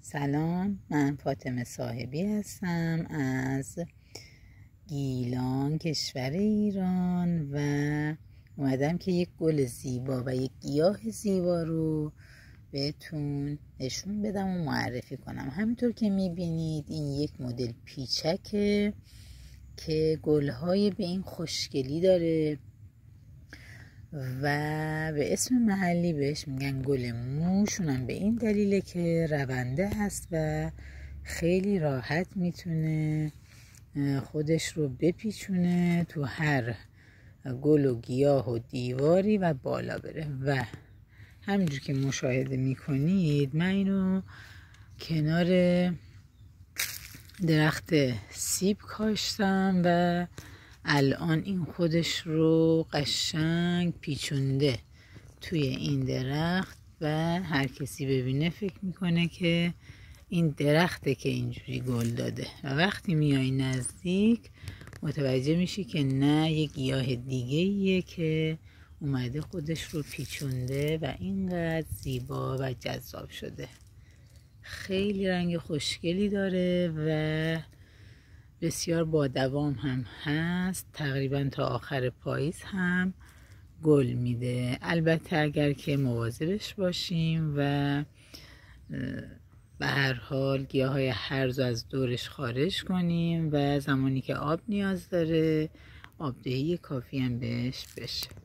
سلام، من فاطمه صاحبی هستم از گیلان کشور ایران و اومدم که یک گل زیبا و یک گیاه زیبا رو بهتون نشون بدم و معرفی کنم. همینطور که میبینید این یک مدل پیچکه که گلهای به این خوشگلی داره و به اسم محلی بهش میگن گل موشونم به این دلیله که رونده هست و خیلی راحت میتونه خودش رو بپیچونه تو هر گل و گیاه و دیواری و بالا بره. و همینجور که مشاهده میکنید من اینو کنار درخت سیب کاشتم و الان این خودش رو قشنگ پیچونده توی این درخت و هر کسی ببینه فکر میکنه که این درخته که اینجوری گل داده و وقتی میای نزدیک متوجه میشی که نه، یک گیاه دیگه ایه که اومده خودش رو پیچونده و اینقدر زیبا و جذاب شده. خیلی رنگ خوشگلی داره و بسیار با دوام هم هست، تقریبا تا آخر پاییز هم گل میده. البته اگر که مواظبش باشیم و به هر حال گیاهای هرز از دورش خارج کنیم و زمانی که آب نیاز داره آبدهی کافی هم بهش بشه.